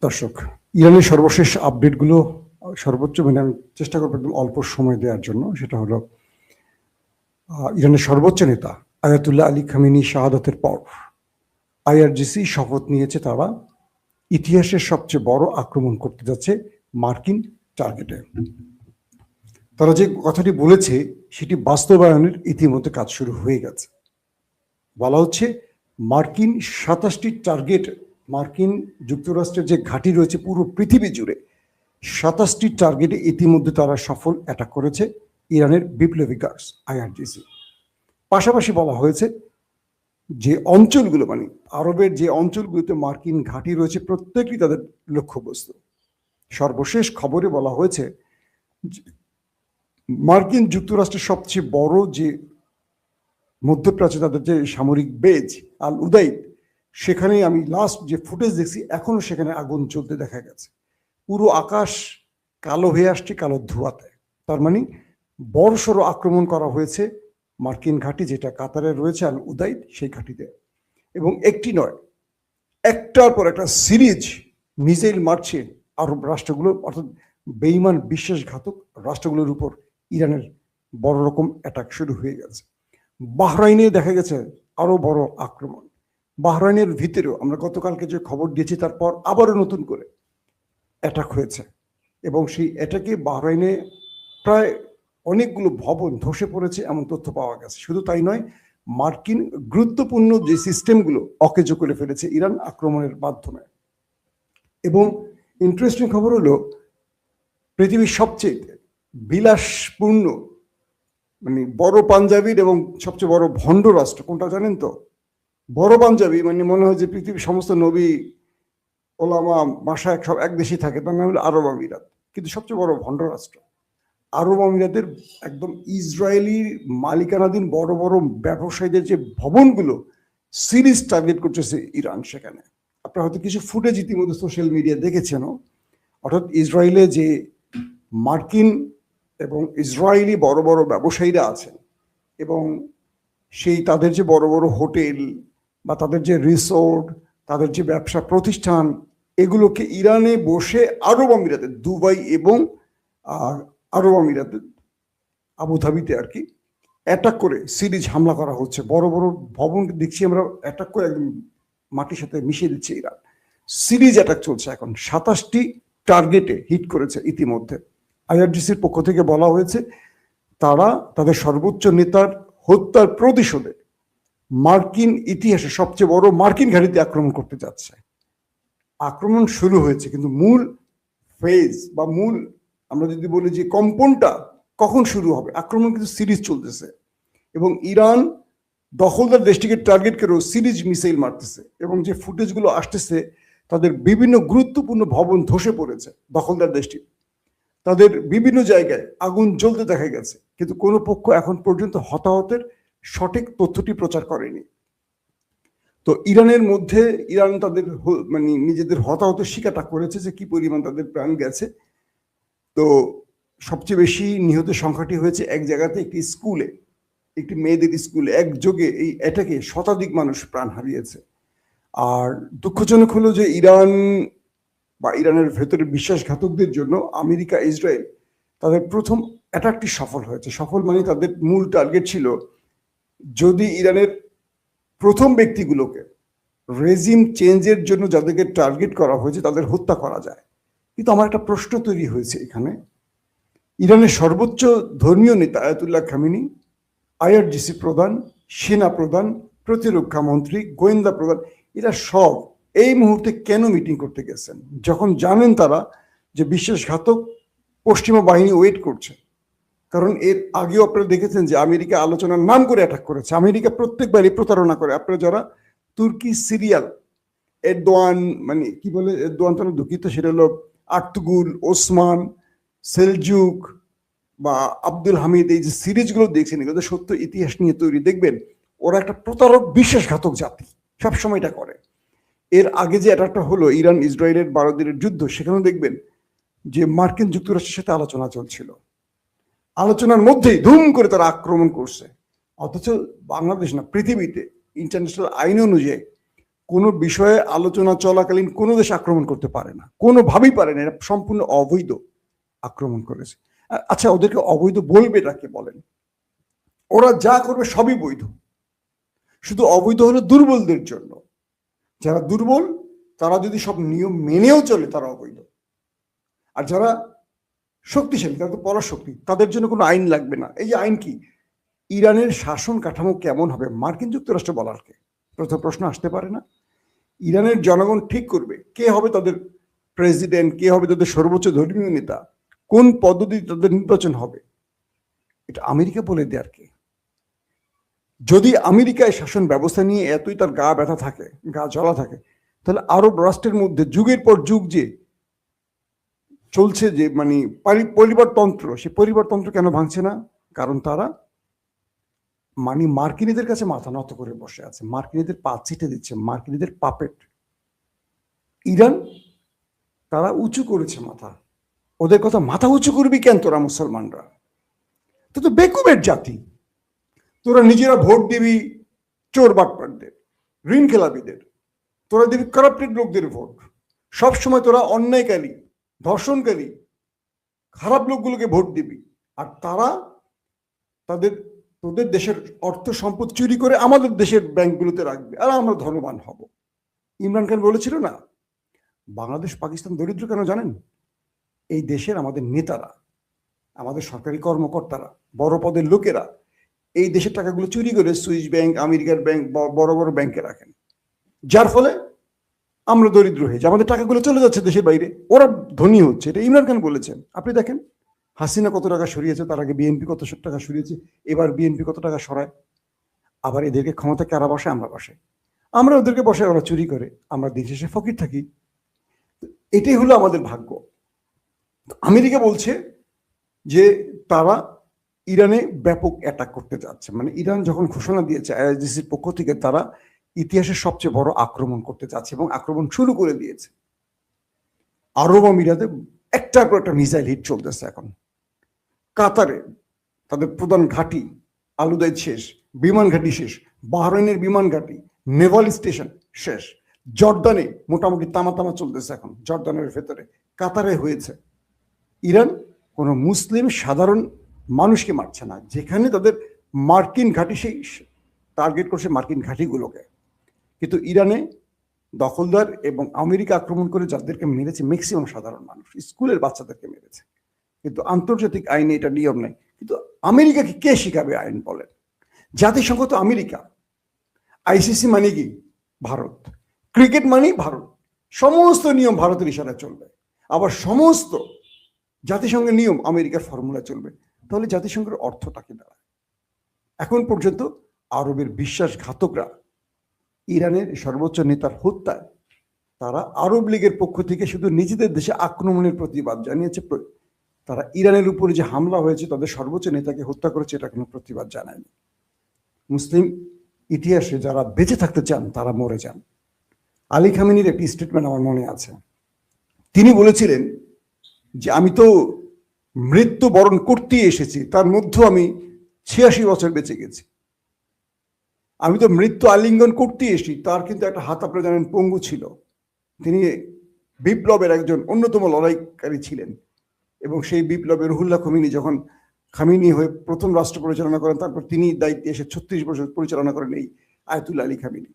দর্শক, ইরানের সর্বশেষ আপডেটগুলো সর্বোচ্চ আমি চেষ্টা করবো একদম অল্প সময় দেওয়ার জন্য। সেটা হলো ইরানের সর্বোচ্চ নেতা আয়াতুল্লাহ আলী খামেনি শাহাদাতের পর আইআরজিসি শপথ নিয়েছে তারা ইতিহাসের সবচেয়ে বড় আক্রমণ করতে যাচ্ছে মার্কিন টার্গেটে। তারা যে কথাটি বলেছে সেটি বাস্তবায়নের ইতিমধ্যে কাজ শুরু হয়ে গেছে। বলা হচ্ছে মার্কিন 27টি টার্গেট, মার্কিন যুক্তরাষ্ট্রের যে ঘাঁটি রয়েছে পুরো পৃথিবী জুড়ে 27টি টার্গেটে ইতিমধ্যে তারা সফল অ্যাটাক করেছে ইরানের বিপ্লবী গার্ডস আইআরজিসি। পাশাপাশি বলা হয়েছে যে অঞ্চলগুলো আরবের যে অঞ্চলগুলোতে মার্কিন ঘাঁটি রয়েছে প্রত্যেকটি তাদের লক্ষ্যবস্তু। সর্বশেষ খবরে বলা হয়েছে মার্কিন যুক্তরাষ্ট্রের সবচেয়ে বড় যে মধ্যপ্রাচ্যে তাদের যে সামরিক বেজ আল উদাইদ, সেখানে আমি লাস্ট যে ফুটেজ দেখছি এখনো সেখানে আগুন জ্বলতে দেখা গেছে। পুরো আকাশ কালো হয়ে আসছে, কালো ধোঁয়াতে। তার বড়সড় আক্রমণ করা হয়েছে মার্কিন ঘাঁটি যেটা কাতারে রয়েছে আল উদাইদ, সেই ঘাঁটিতে। এবং একটি নয়, একটার পর একটা সিরিজ মিসাইল মারছে আরব রাষ্ট্রগুলো, অর্থাৎ বেঈমান বিশ্বাসঘাতক রাষ্ট্রগুলোর উপর ইরানের বড় রকম অ্যাটাক শুরু হয়ে গেছে। বাহরাইনে দেখা গেছে আরো বড় আক্রমণ। বাহরাইনের ভিতরেও আমরা গতকালকে যে খবর দিয়েছি তারপর আবারও নতুন করে অ্যাটাক হয়েছে এবং সেই অ্যাটাকে বাহরাইনে প্রায় অনেকগুলো ভবন ধসে পড়েছে এমন তথ্য পাওয়া গেছে। শুধু তাই নয়, মার্কিন গুরুত্বপূর্ণ যে সিস্টেমগুলো অকেজো করে ফেলেছে ইরান আক্রমণের মাধ্যমে। এবং ইন্টারেস্টিং খবর হলো পৃথিবীর সবচেয়ে বিলাসপূর্ণ বড় পাঞ্জাবির এবং সবচেয়ে বড় ভণ্ড রাষ্ট্র কোনটা জানেন তো? বড় পাঞ্জাবি মনে হয় যে পৃথিবীর সমস্ত নবী ওলামা মাশায়েখ সব এক দেশেই থাকে, তার নাম হলো আরব আমিরাত। কিন্তু সবচেয়ে বড় ভণ্ড রাষ্ট্র আরব আমিরাতের একদম ইসরায়েলি মালিকানাধীন বড় বড় ব্যবসায়ীদের যে ভবনগুলো সিরিজ টার্গেট করতেছে ইরান। সেখানে আপনারা হয়তো কিছু ফুটেজ ইতিমধ্যে সোশ্যাল মিডিয়া দেখেছেন। অর্থাৎ ইসরায়েলে যে মার্কিন এবং ইসরায়েলি বড় বড় ব্যবসায়ীরা আছেন এবং সেই তাদের যে বড় বড় হোটেল বা তাদের যে রিসোর্ট, তাদের যে ব্যবসা প্রতিষ্ঠান, এগুলোকে ইরানে বসে আরব আমিরাতে, দুবাই এবং আরব আমিরাতে আবুধাবিতে আর কি অ্যাটাক করে সিরিজ হামলা করা হচ্ছে। বড় বড় ভবন দেখছি আমরা অ্যাটাক করে একদম মাটির সাথে মিশিয়ে দিচ্ছে ইরান। সিরিজ অ্যাটাক চলছে এখন। 27টি টার্গেটে হিট করেছে ইতিমধ্যে। আইআরজিসির পক্ষ থেকে বলা হয়েছে তারা তাদের সর্বোচ্চ নেতার হত্যার প্রতিশোধে মার্কিন ইতিহাসে সবচেয়ে বড় মার্কিন ঘাঁটিতে আক্রমণ করতে যাচ্ছে। আক্রমণ শুরু হয়েছে, কিন্তু মূল ফেজ বা মূল আমরা যদি বলি যে কম্পনটা কখন শুরু হবে, আক্রমণ কিন্তু সিরিজ চলতেছে। এবং ইরান দখলদার দেশটিকে টার্গেট করেও সিরিজ মিসাইল মারতেছে এবং যে ফুটেজগুলো আসতেছে তাদের বিভিন্ন গুরুত্বপূর্ণ ভবন ধসে পড়েছে দখলদার দেশটি, তাদের বিভিন্ন জায়গায় আগুন জ্বলতে দেখা গেছে। কিন্তু কোনো পক্ষ এখন পর্যন্ত হতাহতের সঠিক তথ্যটি প্রচার করেনি। তো ইরানের মধ্যে ইরান তাদের নিজেদের হতাহতের শিকারটা করেছে যে কি পরিমাণ তাদের প্রাণ গেছে। তো সবচেয়ে বেশি নিহতের সংখ্যাটি হয়েছে এক জায়গাতে, একটি স্কুলে, একটি মেয়েদের স্কুলে একযোগে এই অ্যাটাকে শতাধিক মানুষ প্রাণ হারিয়েছে। আর দুঃখজনক হলো যে ইরান বা ইরানের ভেতরে বিশ্বাসঘাতকদের জন্য আমেরিকা, ইসরায়েল তাদের প্রথম অ্যাটাকটি সফল হয়েছে। সফল তাদের মূল টার্গেট ছিল যদি ইরানের প্রথম ব্যক্তিগুলোকে রেজিম চেঞ্জের জন্য যাদেরকে টার্গেট করা হয়েছে তাদের হত্যা করা যায়। কিন্তু আমার একটা প্রশ্ন তৈরি হয়েছে এখানে, ইরানের সর্বোচ্চ ধর্মীয় নেতা আয়াতুল্লাহ খামেনি, আইআরজিসি প্রধান, সেনা প্রধান, প্রতিরক্ষা মন্ত্রী, গোয়েন্দা প্রধান, এরা সব এই মুহূর্তে কেন মিটিং করতে গেছেন যখন জানেন তারা যে বিশ্বাসঘাতক পশ্চিমা বাহিনী ওয়েট করছে? কারণ এর আগেও আপনারা দেখেছেন যে আমেরিকা আলোচনার নাম করে অ্যাটাক করেছে। আমেরিকা প্রত্যেকবারই প্রতারণা করে। আপনারা যারা তুর্কি সিরিয়াল এরদোয়ান কি বলে, এরদোয়ান তো দুঃখিত, সেটা হলো আর্তুগুল, ওসমান, সেলজুক বা আব্দুল হামিদ, এই যে সিরিজগুলো দেখছেন এগুলো সত্য ইতিহাস নিয়ে তৈরি। দেখবেন ওরা একটা প্রতারক বিশ্বাসঘাতক জাতি, সবসময় এটা করে। এর আগে যে অ্যাটাকটা হলো ইরান ইসরায়েলের 12 দিনের যুদ্ধ, সেখানেও দেখবেন যে মার্কিন যুক্তরাষ্ট্রের সাথে আলোচনা চলছিল, আলোচনার মধ্যেই ধুম করে তারা আক্রমণ করছে। অথচ বাংলাদেশ না, পৃথিবীতে ইন্টারন্যাশনাল আইন অনুযায়ী কোনো বিষয়ে আলোচনা চলাকালীন কোনো দেশ আক্রমণ করতে পারে না, কোনোভাবেই পারে না। এটা সম্পূর্ণ অবৈধ আক্রমণ করেছে। আচ্ছা, ওদেরকে অবৈধ বলবে এটাকে বলেন? ওরা যা করবে সবই বৈধ, শুধু অবৈধ হলো দুর্বলদের জন্য। যারা দুর্বল তারা যদি সব নিয়ম মেনেও চলে তারা অবৈধ। আর যারা শক্তিশালী, তারা তো পরাশক্তি, তাদের জন্য কোনো আইন লাগবে না। এই যে আইন কি, ইরানের শাসন কাঠামো কেমন হবে মার্কিন যুক্তরাষ্ট্র বলার কে? প্রথম প্রশ্ন আসতে পারে না? ইরানের জনগণ ঠিক করবে কে হবে তাদের প্রেসিডেন্ট, কে হবে তাদের সর্বোচ্চ ধর্মীয় নেতা, কোন পদ্ধতিতে তাদের নির্বাচন হবে, এটা আমেরিকা বলে দেয় আর কি। যদি আমেরিকায় শাসন ব্যবস্থা নিয়ে এতই তার গা ব্যথা থাকে, গা জ্বলা থাকে, তাহলে আরব রাষ্ট্রের মধ্যে যুগের পর যুগ যে চলছে যে মানে পরিবারতন্ত্র, সেই পরিবারতন্ত্র কেন ভাঙছে না? কারণ তারা মানে মার্কিনীদের কাছে মাথা নত করে বসে আছে, মার্কিনীদের পা চিটে দিচ্ছে, মার্কিনীদের পাপেট। ইরান তারা উঁচু করেছে মাথা, ওদের কথা মাথা উঁচু করবি কেন তোরা মুসলমানরা? তো বেকুবের জাতি, তোরা নিজেরা ভোট দিবি চোর বাটপারদের, ঋণ খেলাপিদের, তোরা দিবি কারাপ্টেড লোকদের ভোট। সবসময় তোরা অন্যায়কারী, ধর্ষণকারী, খারাপ লোকগুলোকে ভোট দিবি, আর তারা তোদের দেশের অর্থ সম্পদ চুরি করে আমাদের দেশের ব্যাংকগুলোতে রাখবে, আর আমরা ধনবান হব। ইমরান খান বলেছিল না, বাংলাদেশ পাকিস্তান দরিদ্র কেন জানেন? এই দেশের আমাদের নেতারা, আমাদের সরকারি কর্মকর্তারা, বড় পদের লোকেরা এই দেশের টাকাগুলো চুরি করে সুইস ব্যাংক, আমেরিকার ব্যাংক, বড় বড় ব্যাংকে রাখেন, যার ফলে আমরা দরিদ্র হয়েছি, আমাদের টাকাগুলো চলে যাচ্ছে দেশের বাইরে, ওরা ধনী হচ্ছে। এটা ইমরান খান বলেছেন। আপনি দেখেন হাসিনা কত টাকা সরিয়েছে, তার আগে বিএনপি কত টাকা সরিয়েছে, এবার বিএনপি কত টাকা সরায়। আবার এদেরকে ক্ষমতা কারা বসে? আমরা বসে, আমরা ওদেরকে বসে, ওরা চুরি করে, আমরা দিন শেষে ফকির থাকি। এটাই হলো আমাদের ভাগ্য। আমেরিকা বলছে যে তারা ইরানে ব্যাপক অ্যাটাক করতে যাচ্ছে, মানে ইরান যখন ঘোষণা দিয়েছে আইআরজিসির পক্ষ থেকে তারা ইতিহাসের সবচেয়ে বড় আক্রমণ করতে যাচ্ছে এবং আক্রমণ শুরু করে দিয়েছে। আরব আমিরাতে একটার পর একটা মিসাইল হিট চলতেছে এখন। কাতারে তাদের প্রধান ঘাঁটি আলুদাইদ শেষ, বিমান ঘাঁটি শেষ, বাহরাইনের বিমান ঘাঁটি, নেভাল স্টেশন শেষ, জর্দানে মোটামুটি তামা চলতেছে এখন, জর্দানের ভেতরে, কাতারে হয়েছে। ইরান কোনো মুসলিম সাধারণ মানুষকে মারছে না, যেখানে তাদের মার্কিন ঘাঁটি, সেই টার্গেট করছে মার্কিন ঘাঁটিগুলোকে। কিন্তু ইরানে দখলদার এবং আমেরিকা আক্রমণ করে যাদেরকে মেরেছে ম্যাক্সিমাম সাধারণ মানুষ, স্কুলের বাচ্চাদেরকে মেরেছে। কিন্তু আন্তর্জাতিক আইনে এটা নিয়ম নেই। কিন্তু আমেরিকাকে কে শিখাবে আইন বলেন? জাতিসংঘ তো আমেরিকা, আইসিসি মানে কি ভারত, ক্রিকেট মানেই ভারত, সমস্ত নিয়ম ভারতের ইশারায় চলবে, আবার সমস্ত জাতিসংঘের নিয়ম আমেরিকার ফর্মুলা চলবে। তাহলে জাতিসংঘের অর্থটা কি দাঁড়ায়? এখন পর্যন্ত আরবের বিশ্বাসঘাতকরা ইরানের সর্বোচ্চ নেতার হত্যায় তারা আরব লীগের পক্ষ থেকে শুধু নিজেদের দেশে আক্রমণের প্রতিবাদ জানিয়েছে, তারা ইরানের উপরে যে হামলা হয়েছে তাদের সর্বোচ্চ নেতাকে হত্যা করেছে এটা কোনো প্রতিবাদ জানায়নি। মুসলিম ইতিহাসে যারা বেঁচে থাকতে চান তারা মরে যান। আলী খামেনির একটি স্টেটমেন্ট আমার মনে আছে, তিনি বলেছিলেন যে আমি তো মৃত্যু বরণ করতেই এসেছি, তার মধ্যে আমি 86 বছর বেঁচে গেছি। আমি তো মৃত্যু আলিঙ্গন করতেই এসেছি, তার কিন্তু একটা হাত আপনারা জানেন পঙ্গু ছিল। তিনি বিপ্লবের একজন অন্যতম লড়াইকারী ছিলেন এবং সেই বিপ্লবে রুহুল্লাহ খমিনি যখন খামিনি হয়ে প্রথম রাষ্ট্র পরিচালনা করেন, তারপর তিনি দায়িত্বে এসে 36 বছর পরিচালনা করেন এই আয়াতুল্লাহ আলী খামিনি।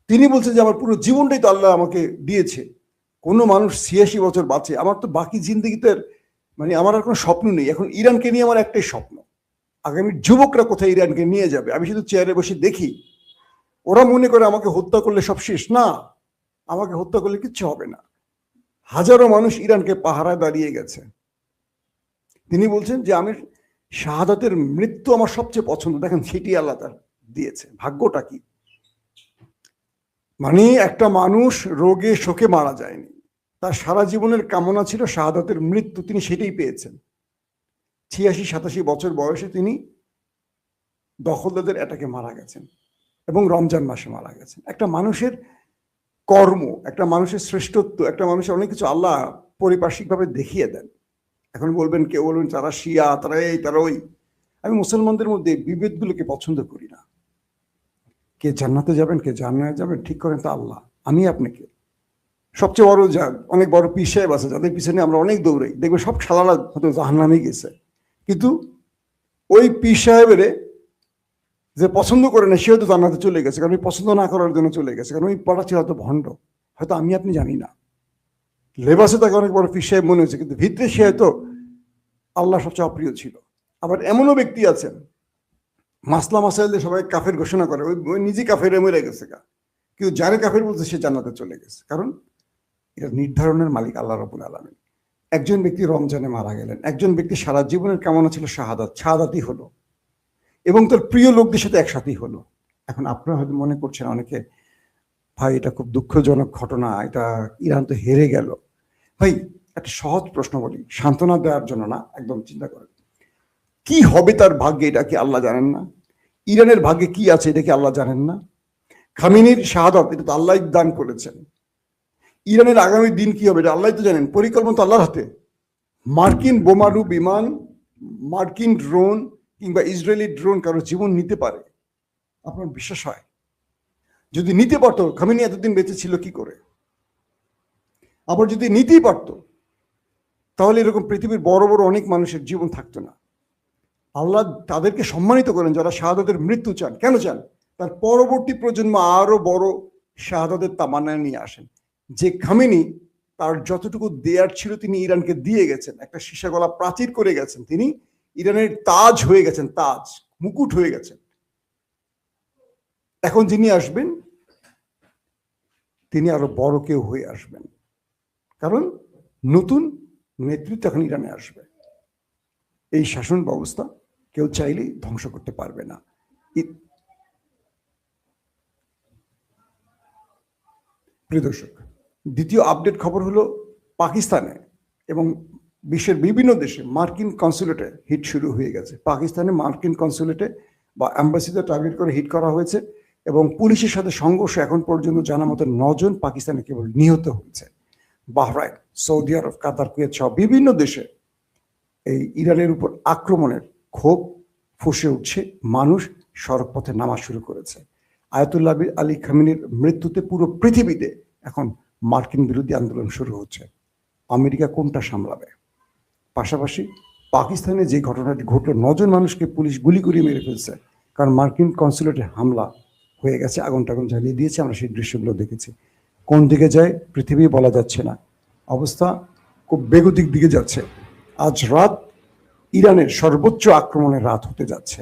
তিনি বলছেন যে আমার পুরো জীবনটাই তো আল্লাহ আমাকে দিয়েছে, কোনো মানুষ 86 বছর বাঁচে, আমার তো বাকি জিন্দগিতে মানে আমার আর কোনো স্বপ্ন নেই। এখন ইরানকে নিয়ে আমার একটাই স্বপ্ন, আগামীর যুবকরা কোথায় ইরানকে নিয়ে যাবে। আমি শুধু চেয়ারে বসে দেখি, ওরা মনে করে আমাকে হত্যা করলে সব শেষ। না, আমাকে হত্যা করলে কিচ্ছু হবে না। হাজারো মানুষ ইরানকে পাহারায় দাঁড়িয়ে গেছে। তিনি বলছেন যে আমি শাহাদাতের মৃত্যু আমার সবচেয়ে পছন্দ। দেখেন সেটি আল্লাহ তার দিয়েছে, ভাগ্যটা কি। মানে একটা মানুষ রোগে শোকে মারা যায়নি, তার সারা জীবনের কামনা ছিল শাহাদাতের মৃত্যু, তিনি সেটাই পেয়েছেন। 86-87 বছর বয়সে তিনি দখলদারদের অ্যাটাকে মারা গেছেন এবং রমজান মাসে মারা গেছেন। একটা মানুষের কর্ম, একটা মানুষের শ্রেষ্ঠত্ব, একটা মানুষের অনেক কিছু আল্লাহ পরিপার্শ্বিকভাবে দেখিয়ে দেন। এখন বলবেন, কেউ বলবেন তারা শিয়া, তারা এই, তারা ওই। আমি মুসলমানদের মধ্যে বিভেদগুলোকে পছন্দ করি না। কে জান্নাতে যাবেন, কে জান্নাতে যাবেন ঠিক করেন তা আল্লাহ। আমি আপনাকে সবচেয়ে বড় অনেক বড় পীর সাহেব আছে যাদের পিছনে আমরা অনেক দৌড়াই, দেখবে সব শালারা হয়তো জাহান্নামে গেছে, কিন্তু ওই পীর সাহেবের যে পছন্দ করে না সে হয়তো জান্নাতে চলে গেছে, কারণ ওই পছন্দ না করার জন্য চলে গেছে, কারণ ওই পড়া ছিল হয়তো ভণ্ড, হয়তো আমি আপনি জানি না, লেবাসে তাকে অনেক বড় পীর সাহেব মনে হয়েছে, কিন্তু ভিতরে সে হয়তো আল্লাহ সবচেয়ে অপ্রিয় ছিল। আবার এমনও ব্যক্তি আছেন মাসলা মাসাইল দিয়ে সবাই কাফের ঘোষণা করে, ওই নিজে কাফের মরে গেছে, কিন্তু যারে কাফের বলছে সে জান্নাতে চলে গেছে, কারণ এটা নির্ধারণের মালিক আল্লাহ রাব্বুল আলামিন। একজন ব্যক্তি রমজানে মারা গেলেন, একজন ব্যক্তি সারা জীবনের কামনা ছিল শাহাদাতই হলো, এবং তার প্রিয় লোকদের সাথে একসাথেই হলো। এখন আপনারা হয়তো মনে করছেন অনেকে, ভাই এটা খুব দুঃখজনক ঘটনা, এটা ইরান তো হেরে গেল। ভাই একটা সহজ প্রশ্ন বলি, সান্ত্বনা দেওয়ার জন্য না, একদম চিন্তা করেন কি হবে তার ভাগ্যে, এটা কি আল্লাহ জানেন না? ইরানের ভাগ্যে কি আছে এটা কি আল্লাহ জানেন না? খামেনির শাহাদাত এটা তো আল্লাহ দান করেছেন। ইরানের আগামী দিন কি হবে এটা আল্লাহ তো জানেন, পরিকল্পনা তো আল্লাহর হাতে। মার্কিন বোমারু বিমান, মার্কিন ড্রোন কিংবা ইসরায়েলি ড্রোন কারো জীবন নিতে পারে, আপনার বিশ্বাস হয়? যদি নিতে পারতো খামেনি এতদিন বেঁচে ছিল কি করে? আবার যদি নিতেই পারতো তাহলে এরকম পৃথিবীর বড় বড় অনেক মানুষের জীবন থাকতো না। আল্লাহ তাদেরকে সম্মানিত করেন যারা শাহাদাতের মৃত্যু চান। কেন চান? তার পরবর্তী প্রজন্ম আরো বড় শাহাদাতের তামান্না নিয়ে আসেন। যে খামেনি তার যতটুকু দেয়ার ছিল তিনি ইরানকে দিয়ে গেছেন, একটা সীসা গলা প্রাচীর করে গেছেন, তিনি ইরানের তাজ হয়ে গেছেন, তাজ মুকুট হয়ে গেছেন। এখন যিনি আসবেন তিনি আরো বড় কেউ হয়ে আসবেন, কারণ নতুন নেতৃত্ব এখন ইরানে আসবে। এই শাসন ব্যবস্থা কেউ চাইলেই ধ্বংস করতে পারবে না। প্রিয় দর্শক, দ্বিতীয় আপডেট খবর হলো পাকিস্তানে এবং বিশ্বের বিভিন্ন দেশে মার্কিন কনসুলেটে হিট শুরু হয়ে গেছে। পাকিস্তানে মার্কিন কনসুলেটে বা অ্যাম্বাসিতে টার্গেট করে হিট করা হয়েছে এবং পুলিশের সাথে সংঘর্ষ এখন পর্যন্ত জানা মতো 9 জন পাকিস্তানে কেবল নিহত হয়েছে। বাহরাইন, সৌদি আরব, কাতার, কুয়েত সহ বিভিন্ন দেশে এই ইরানের উপর আক্রমণের ক্ষোভ ফুঁসে উঠছে, মানুষ সড়ক পথে নামা শুরু করেছে। আয়াতুল্লাহ আলী খামেনির মৃত্যুতে পুরো পৃথিবীতে এখন মার্কিন বিরোধী আন্দোলন শুরু হচ্ছে। আমেরিকা কোনটা সামলাবে? পাশাপাশি পাকিস্তানে যে ঘটনাটি ঘটলো, 9 জন মানুষকে পুলিশ গুলি করে মেরে ফেলছে, কারণ মার্কিন কনসুলেটে হামলা হয়ে গেছে, আগুন টাগুন জ্বালিয়ে দিয়েছে। আমরা সেই দৃশ্যগুলো দেখেছি। কোন দিকে যায় পৃথিবী বলা যাচ্ছে না, অবস্থা খুব বেগতিক দিকে যাচ্ছে। আজ রাত ইরানের সর্বোচ্চ আক্রমণের রাত হতে যাচ্ছে।